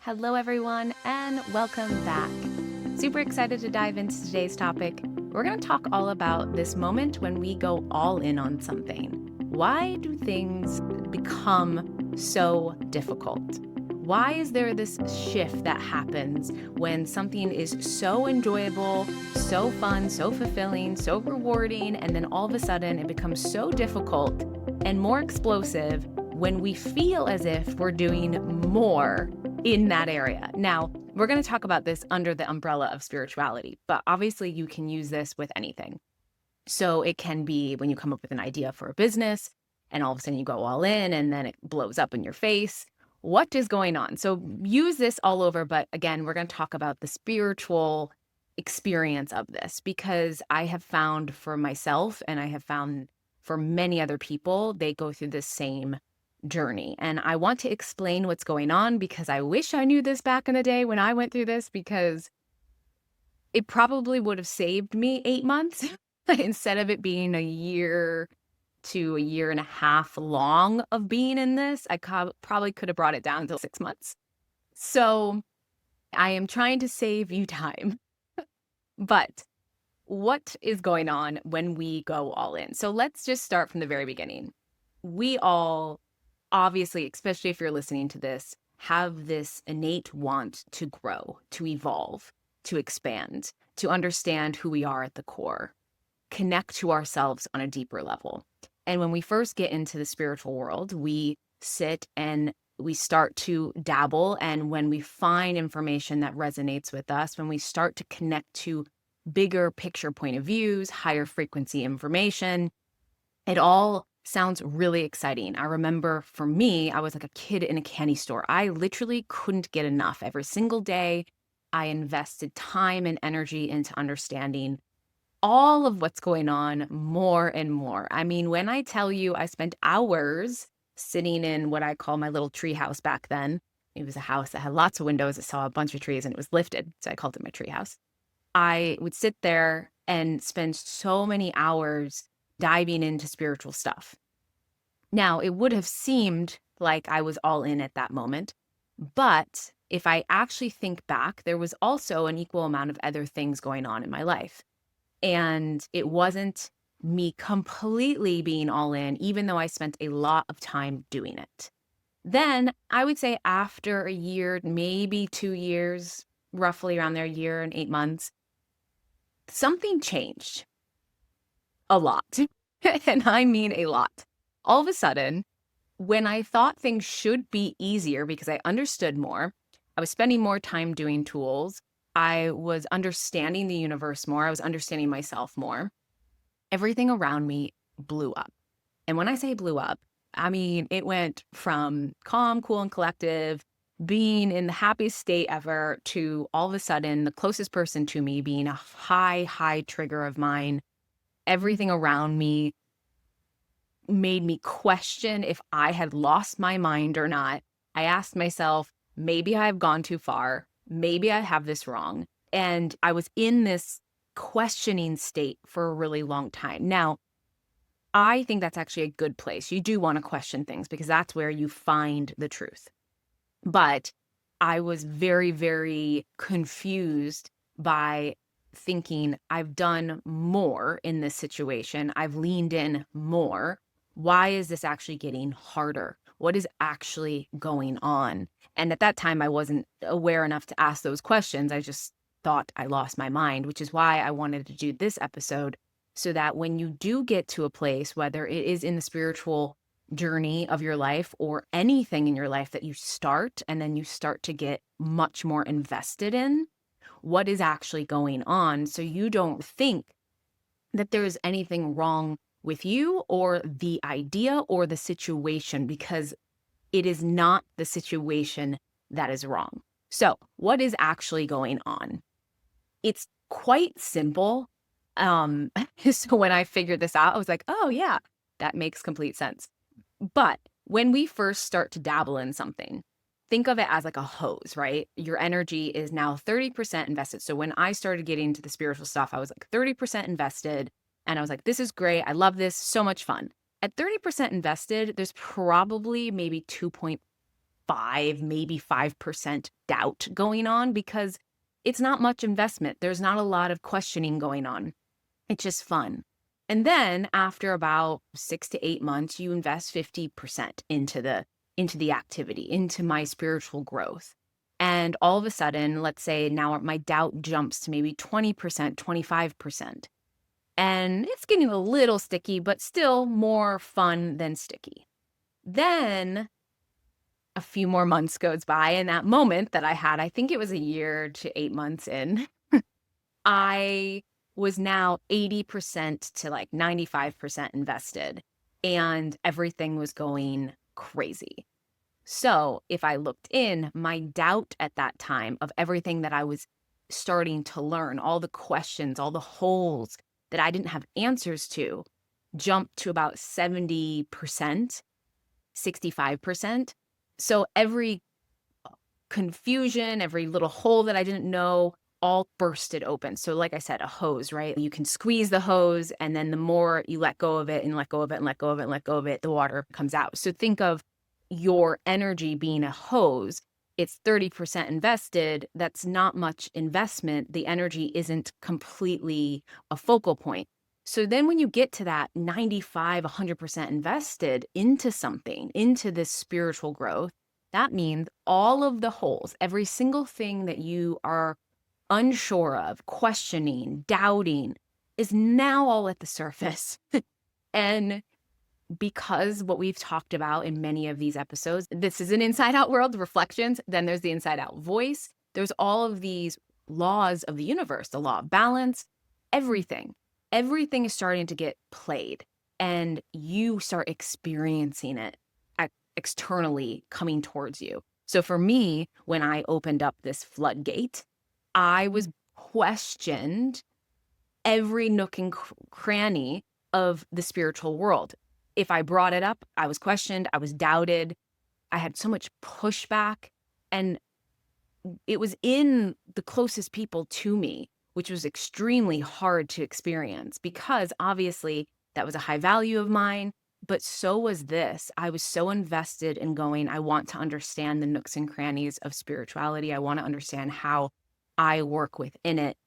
Hello, everyone, and welcome back. Super excited to dive into today's topic. We're going to talk all about this moment when we go all in on something. Why do things become so difficult? Why is there this shift that happens when something is so enjoyable, so fun, so fulfilling, so rewarding, and then all of a sudden it becomes so difficult and more explosive when we feel as if we're doing more in that area? Now, we're going to talk about this under the umbrella of spirituality, but obviously you can use this with anything. So it can be when you come up with an idea for a business and all of a sudden you go all in and then it blows up in your face. What is going on? So use this all over. But again, we're going to talk about the spiritual experience of this, because I have found for myself, and I have found for many other people, they go through the same journey. And I want to explain what's going on because I wish I knew this back in the day when I went through this, because it probably would have saved me 8 months instead of it being a year to a year and a half long of being in this. I probably could have brought it down to 6 months. So I am trying to save you time. But what is going on when we go all in? So let's just start from the very beginning. We all, obviously, especially if you're listening to this, have this innate want to grow, to evolve, to expand, to understand who we are at the core, connect to ourselves on a deeper level. And when we first get into the spiritual world, we sit and we start to dabble. And when we find information that resonates with us, when we start to connect to bigger picture point of views, higher frequency information, it all sounds really exciting. I remember for me, I was like a kid in a candy store. I literally couldn't get enough. Every single day, I invested time and energy into understanding all of what's going on more and more. I mean, when I tell you I spent hours sitting in what I call my little tree house back then, it was a house that had lots of windows. It saw a bunch of trees and it was lifted. So I called it my tree house. I would sit there and spend so many hours diving into spiritual stuff. Now, it would have seemed like I was all in at that moment, but if I actually think back, there was also an equal amount of other things going on in my life. And it wasn't me completely being all in, even though I spent a lot of time doing it. Then I would say after a year, maybe 2 years, roughly around there, a year and 8 months, something changed a lot. And I mean a lot. All of a sudden, when I thought things should be easier because I understood more, I was spending more time doing tools, I was understanding the universe more, I was understanding myself more, everything around me blew up. And when I say blew up, I mean, it went from calm, cool, and collective, being in the happiest state ever, to all of a sudden the closest person to me being a high, high trigger of mine. Everything around me made me question if I had lost my mind or not. I asked myself, maybe I've gone too far. Maybe I have this wrong. And I was in this questioning state for a really long time. Now, I think that's actually a good place. You do want to question things because that's where you find the truth. But I was very, very confused by thinking I've done more in this situation. I've leaned in more. Why is this actually getting harder? What is actually going on? And at that time, I wasn't aware enough to ask those questions. I just thought I lost my mind, which is why I wanted to do this episode, so that when you do get to a place, whether it is in the spiritual journey of your life or anything in your life that you start and then you start to get much more invested in, what is actually going on, so you don't think that there is anything wrong with you or the idea or the situation, because it is not the situation that is wrong. So what is actually going on? It's quite simple. So when I figured this out, I was like, oh yeah, that makes complete sense. But when we first start to dabble in something, think of it as like a hose, right? Your energy is now 30% invested. So when I started getting into the spiritual stuff, I was like 30% invested. And I was like, this is great. I love this. So much fun. At 30% invested, there's probably maybe maybe 5% doubt going on because it's not much investment. There's not a lot of questioning going on. It's just fun. And then after about 6 to 8 months, you invest 50% into the activity, into my spiritual growth. And all of a sudden, let's say now my doubt jumps to maybe 20%, 25%. And it's getting a little sticky, but still more fun than sticky. Then a few more months goes by, and that moment that I had, I think it was a year to 8 months in, I was now 80% to like 95% invested, and everything was going crazy. So if I looked in, my doubt at that time of everything that I was starting to learn, all the questions, all the holes that I didn't have answers to, jumped to about 70%, 65%. So every confusion, every little hole that I didn't know, all bursted open. So like I said, a hose, right? You can squeeze the hose, and then the more you let go of it and let go of it and let go of it and let go of it, the water comes out. So think of your energy being a hose. It's 30% invested. That's not much investment. The energy isn't completely a focal point. So then when you get to that 95, 100% invested into something, into this spiritual growth, that means all of the holes, every single thing that you are unsure of, questioning, doubting, is now all at the surface. And because what we've talked about in many of these episodes, this is an inside out world, reflections, then there's the inside out voice. There's all of these laws of the universe, the law of balance, everything. Everything is starting to get played, and you start experiencing it externally coming towards you. So for me, when I opened up this floodgate, I was questioned every nook and cranny of the spiritual world. If I brought it up, I was questioned, I was doubted, I had so much pushback, and it was in the closest people to me, which was extremely hard to experience because obviously that was a high value of mine, but so was this. I was so invested in going, I want to understand the nooks and crannies of spirituality. I want to understand how I work within it,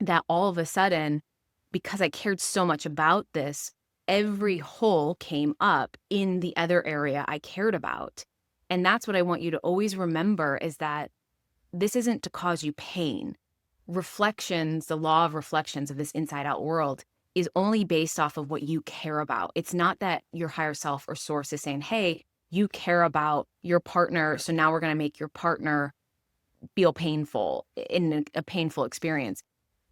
that all of a sudden, because I cared so much about this, every hole came up in the other area I cared about. And that's what I want you to always remember, is that this isn't to cause you pain. Reflections, the law of reflections of this inside out world, is only based off of what you care about. It's not that your higher self or source is saying, hey, you care about your partner, so now we're going to make your partner feel painful in a painful experience.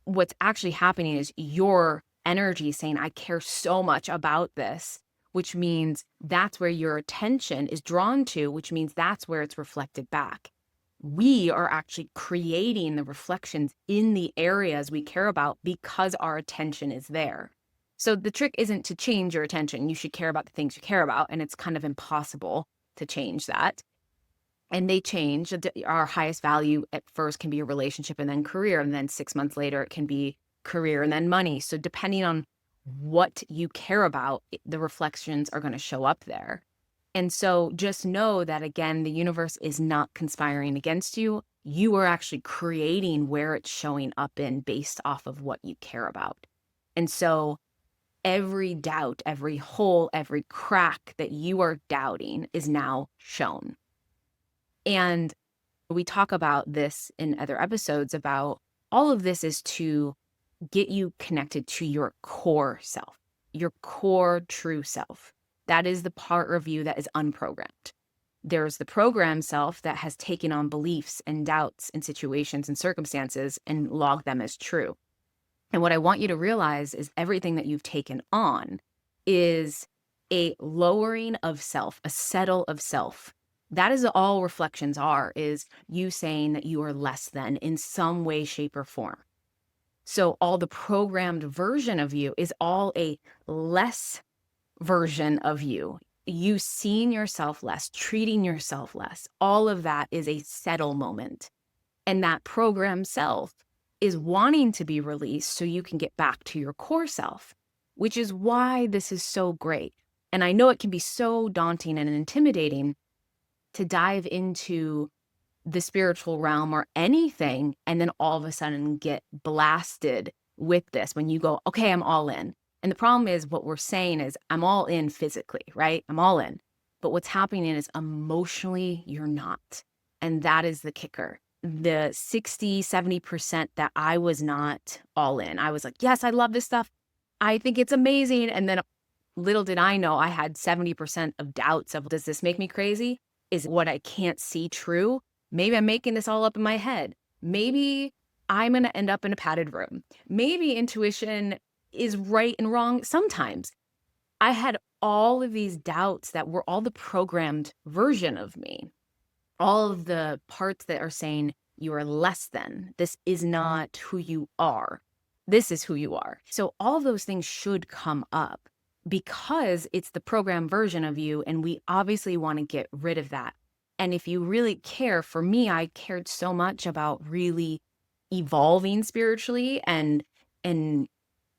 What's actually happening is your energy saying, I care so much about this, which means that's where your attention is drawn to, which means that's where it's reflected back. We are actually creating the reflections in the areas we care about because our attention is there. So the trick isn't to change your attention. You should care about the things you care about, and it's kind of impossible to change that. And they change. Our highest value at first can be a relationship and then career, and then 6 months later it can be career and then money. So depending on what you care about, the reflections are going to show up there. And so just know that, again, the universe is not conspiring against you. You are actually creating where it's showing up in based off of what you care about. And so every doubt, every hole, every crack that you are doubting is now shown. And we talk about this in other episodes about all of this is to get you connected to your core self, your core true self. That is the part of you that is unprogrammed. There's the programmed self that has taken on beliefs and doubts and situations and circumstances and logged them as true. And what I want you to realize is everything that you've taken on is a lowering of self, a settle of self. That is all reflections are, is you saying that you are less than in some way, shape, or form. So all the programmed version of you is all a less version of you. You seeing yourself less, treating yourself less. All of that is a settle moment. And that programmed self is wanting to be released so you can get back to your core self, which is why this is so great. And I know it can be so daunting and intimidating to dive into the spiritual realm or anything, and then all of a sudden get blasted with this when you go, okay, I'm all in. And the problem is what we're saying is I'm all in physically, right? I'm all in. But what's happening is emotionally, you're not. And that is the kicker. The 60, 70% that I was not all in. I was like, yes, I love this stuff. I think it's amazing. And then little did I know I had 70% of doubts of, does this make me crazy? Is what I can't see true? Maybe I'm making this all up in my head. Maybe I'm going to end up in a padded room. Maybe intuition is right and wrong sometimes. I had all of these doubts that were all the programmed version of me, all of the parts that are saying you are less than. This is not who you are. This is who you are. So all of those things should come up because it's the program version of you. And we obviously want to get rid of that. And if you really care, for me, I cared so much about really evolving spiritually and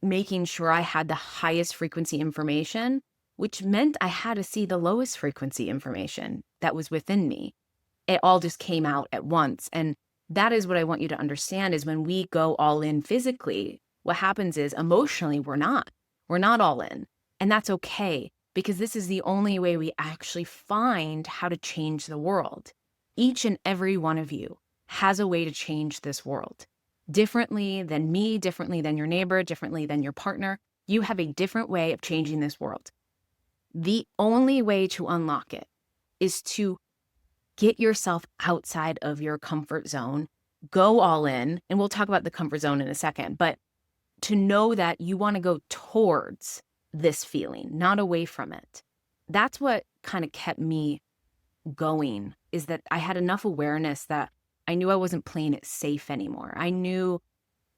making sure I had the highest frequency information, which meant I had to see the lowest frequency information that was within me. It all just came out at once. And that is what I want you to understand is when we go all in physically, what happens is emotionally, we're not all in. And that's okay, because this is the only way we actually find how to change the world. Each and every one of you has a way to change this world. Differently than me, differently than your neighbor, differently than your partner. You have a different way of changing this world. The only way to unlock it is to get yourself outside of your comfort zone, go all in, and we'll talk about the comfort zone in a second, but to know that you want to go towards this feeling, not away from it. That's what kind of kept me going, is that I had enough awareness that I knew I wasn't playing it safe anymore. I knew,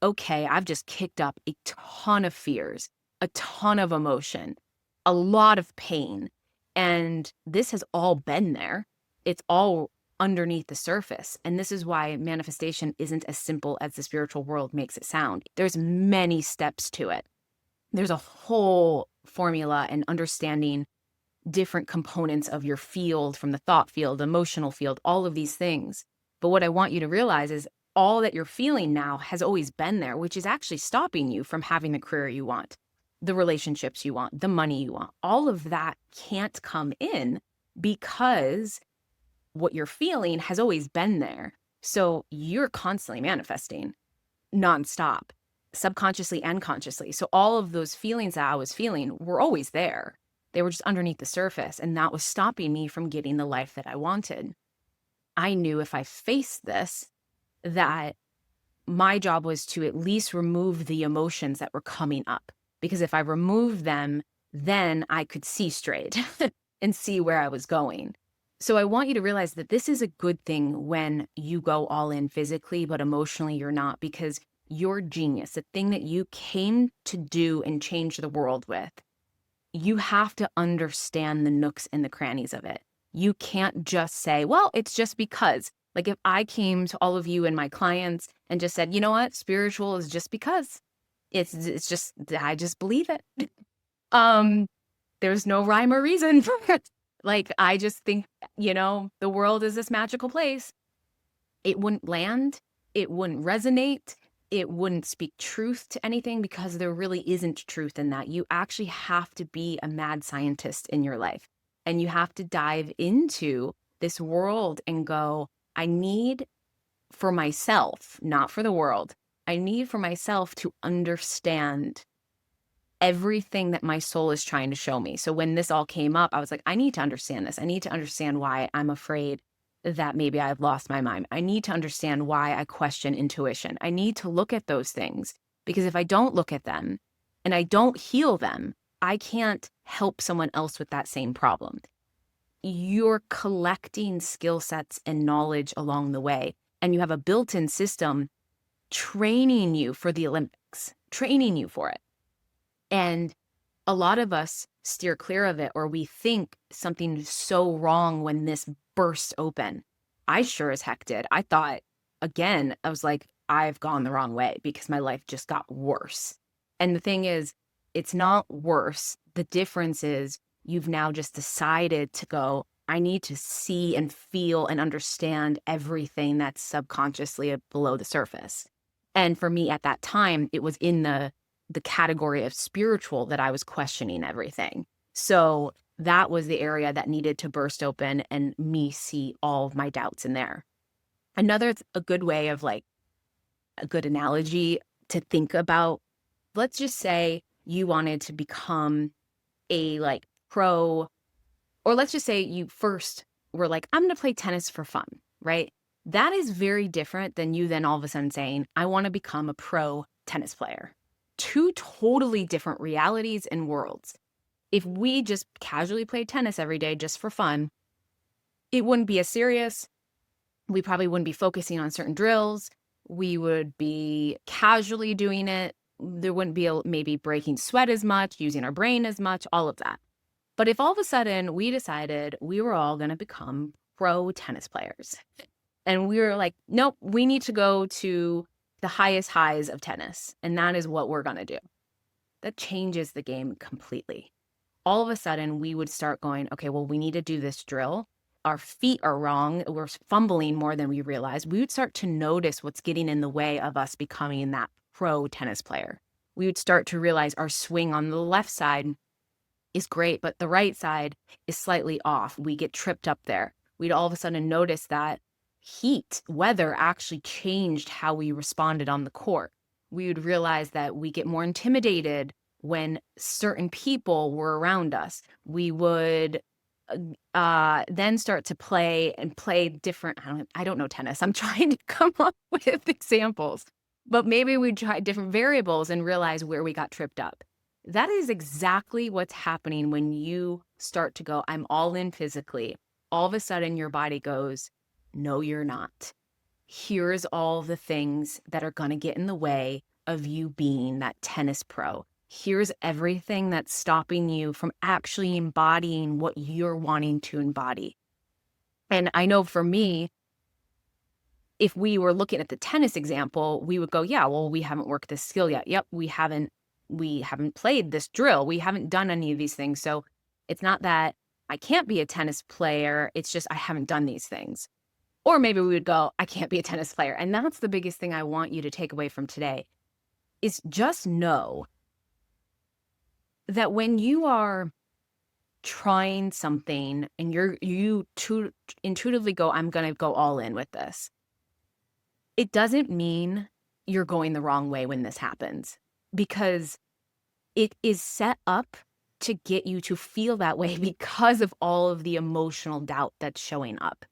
okay, I've just kicked up a ton of fears, a ton of emotion, a lot of pain, and this has all been there. It's all underneath the surface. And this is why manifestation isn't as simple as the spiritual world makes it sound. There's many steps to it. There's a whole formula and understanding different components of your field, from the thought field, emotional field, all of these things. But what I want you to realize is all that you're feeling now has always been there, which is actually stopping you from having the career you want, the relationships you want, the money you want. All of that can't come in because what you're feeling has always been there. So you're constantly manifesting nonstop, subconsciously and consciously. So all of those feelings that I was feeling were always there. They were just underneath the surface, and that was stopping me from getting the life that I wanted. I knew if I faced this, that my job was to at least remove the emotions that were coming up. Because if I removed them, then I could see straight and see where I was going. So I want you to realize that this is a good thing when you go all in physically, but emotionally you're not, because your genius, the thing that you came to do and change the world with, you have to understand the nooks and the crannies of it. You can't just say, well, it's just because. Like if I came to all of you and my clients and just said, you know what, spiritual is just because. It's just, I just believe it. There's no rhyme or reason for it. Like, I just think, the world is this magical place. It wouldn't land. It wouldn't resonate. It wouldn't speak truth to anything, because there really isn't truth in that. You actually have to be a mad scientist in your life, and you have to dive into this world and go, I need for myself, not for the world. I need for myself to understand everything that my soul is trying to show me. So when this all came up, I was like, I need to understand this. I need to understand why I'm afraid that maybe I've lost my mind. I need to understand why I question intuition. I need to look at those things, because if I don't look at them and I don't heal them, I can't help someone else with that same problem. You're collecting skill sets and knowledge along the way, and you have a built-in system training you for the Olympics, training you for it. And a lot of us steer clear of it, or we think something's so wrong when this bursts open. I sure as heck did. I thought, again, I was like, I've gone the wrong way, because my life just got worse. And the thing is, it's not worse. The difference is you've now just decided to go, I need to see and feel and understand everything that's subconsciously below the surface. And for me at that time, it was in the category of spiritual that I was questioning everything. So that was the area that needed to burst open and me see all of my doubts in there. A good way of like a good analogy to think about, let's just say you wanted to become a like pro, or let's just say you first were like, I'm going to play tennis for fun, right? That is very different than you then all of a sudden saying, I want to become a pro tennis player. Two totally different realities and worlds. If we just casually played tennis every day just for fun, it wouldn't be as serious. We probably wouldn't be focusing on certain drills. We would be casually doing it. There wouldn't be maybe breaking sweat as much, using our brain as much, all of that. But if all of a sudden we decided we were all going to become pro tennis players and we were like, nope, we need to go to the highest highs of tennis, and that is what we're going to do. That changes the game completely. All of a sudden we would start going, okay, well, we need to do this drill. Our feet are wrong. We're fumbling more than we realize. We would start to notice what's getting in the way of us becoming that pro tennis player. We would start to realize our swing on the left side is great, but the right side is slightly off. We get tripped up there. We'd all of a sudden notice that weather actually changed how we responded on the court. We would realize that we get more intimidated when certain people were around us. We would then start to play different, I don't know tennis. I'm trying to come up with examples, but maybe we try different variables and realize where we got tripped up. That is exactly what's happening when you start to go, I'm all in physically. All of a sudden your body goes, no, you're not. Here's all the things that are going to get in the way of you being that tennis pro. Here's everything that's stopping you from actually embodying what you're wanting to embody. And I know for me, if we were looking at the tennis example, we would go, yeah, well, we haven't worked this skill yet. Yep, we haven't played this drill. We haven't done any of these things. So it's not that I can't be a tennis player. It's just I haven't done these things. Or maybe we would go, I can't be a tennis player. And that's the biggest thing I want you to take away from today is just know that when you are trying something and you intuitively go, I'm going to go all in with this, it doesn't mean you're going the wrong way when this happens, because it is set up to get you to feel that way because of all of the emotional doubt that's showing up.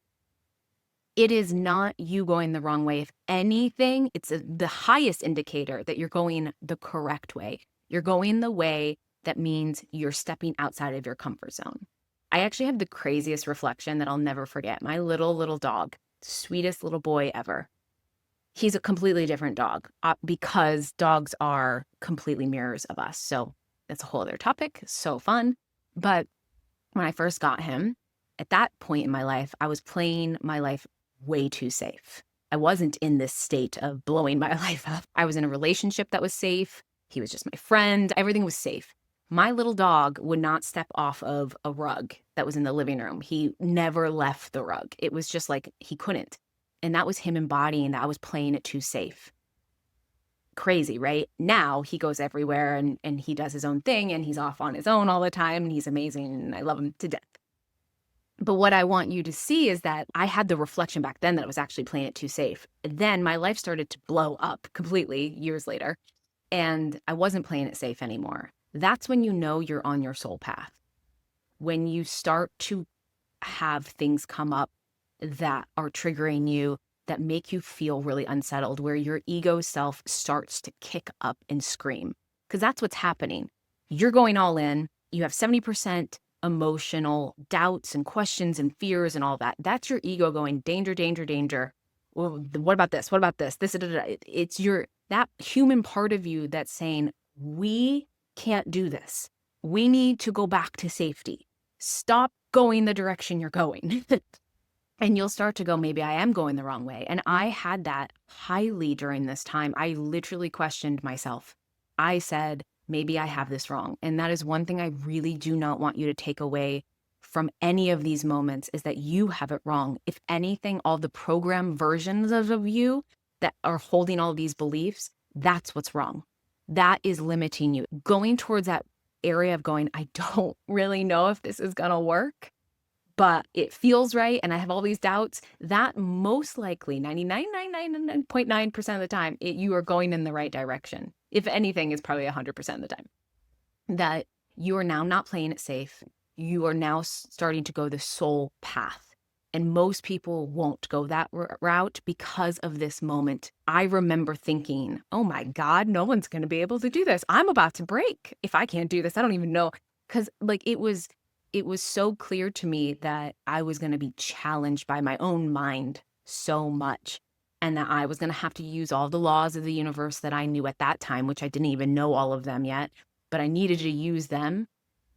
It is not you going the wrong way. If anything, it's the highest indicator that you're going the correct way. You're going the way that means you're stepping outside of your comfort zone. I actually have the craziest reflection that I'll never forget. My little dog, sweetest little boy ever. He's a completely different dog because dogs are completely mirrors of us. So that's a whole other topic. So fun. But when I first got him, at that point in my life, I was playing my life way too safe. I wasn't in this state of blowing my life up. I was in a relationship that was safe. He was just my friend. Everything was safe. My little dog would not step off of a rug that was in the living room. He never left the rug. It was just like he couldn't. And that was him embodying that I was playing it too safe. Crazy, right? Now he goes everywhere and he does his own thing and he's off on his own all the time and he's amazing and I love him to death. But what I want you to see is that I had the reflection back then that I was actually playing it too safe. Then my life started to blow up completely years later and I wasn't playing it safe anymore. That's when you know you're on your soul path. When you start to have things come up that are triggering you, that make you feel really unsettled, where your ego self starts to kick up and scream. Because that's what's happening. You're going all in. You have 70% emotional doubts and questions and fears and all that. That's your ego going, danger, danger, danger. Well, what about this? What about this? It's that human part of you that's saying, we can't do this. We need to go back to safety. Stop going the direction you're going. And you'll start to go, maybe I am going the wrong way. And I had that highly during this time. I literally questioned myself. I said, maybe I have this wrong. And that is one thing I really do not want you to take away from any of these moments is that you have it wrong. If anything, all the program versions of you that are holding all these beliefs, that's what's wrong. That is limiting you. Going towards that area of going, I don't really know if this is going to work, but it feels right and I have all these doubts, that most likely 99.9% of the time, you are going in the right direction. If anything, it's probably 100% of the time. That you are now not playing it safe. You are now starting to go the soul path. And most people won't go that route because of this moment. I remember thinking, oh my God, no one's going to be able to do this. I'm about to break. If I can't do this, I don't even know. Because like it was so clear to me that I was going to be challenged by my own mind so much. And that I was going to have to use all the laws of the universe that I knew at that time, which I didn't even know all of them yet. But I needed to use them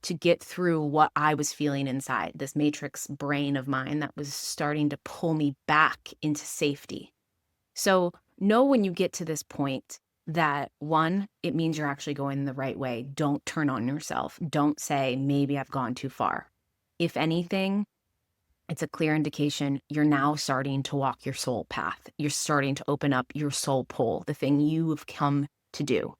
to get through what I was feeling inside, this matrix brain of mine that was starting to pull me back into safety. So know when you get to this point that, one, it means you're actually going the right way. Don't turn on yourself. Don't say, maybe I've gone too far. If anything, it's a clear indication you're now starting to walk your soul path. You're starting to open up your soul pull, the thing you've come to do.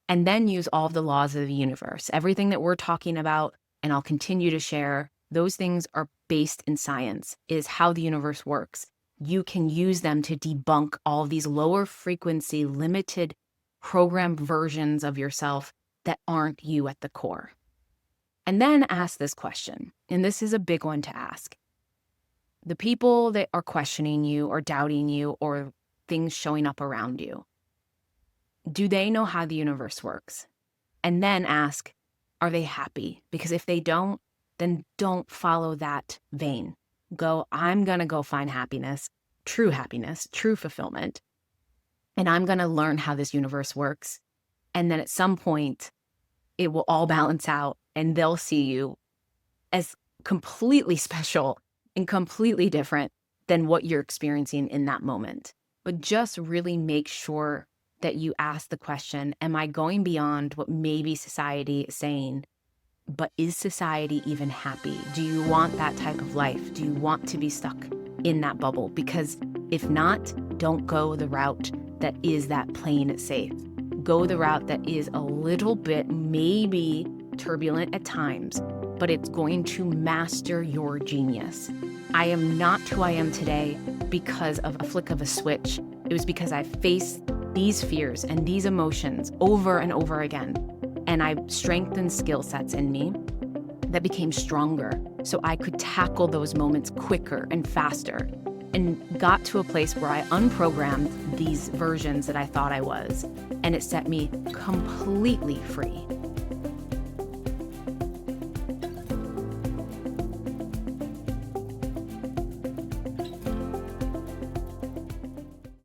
And then use all of the laws of the universe. Everything that we're talking about, and I'll continue to share, those things are based in science, is how the universe works. You can use them to debunk all of these lower frequency, limited programmed versions of yourself that aren't you at the core. And then ask this question, and this is a big one to ask. The people that are questioning you or doubting you or things showing up around you, do they know how the universe works? And then ask, are they happy? Because if they don't, then don't follow that vein. Go, I'm going to go find happiness, true fulfillment. And I'm going to learn how this universe works. And then at some point, it will all balance out and they'll see you as completely special and completely different than what you're experiencing in that moment. But just really make sure that you ask the question, am I going beyond what maybe society is saying? But is society even happy? Do you want that type of life? Do you want to be stuck in that bubble? Because if not, don't go the route that is that playing it safe. Go the route that is a little bit maybe turbulent at times, but it's going to master your genius. I am not who I am today because of a flick of a switch. It was because I faced these fears and these emotions over and over again. And I strengthened skill sets in me that became stronger so I could tackle those moments quicker and faster, and got to a place where I unprogrammed these versions that I thought I was, and it set me completely free.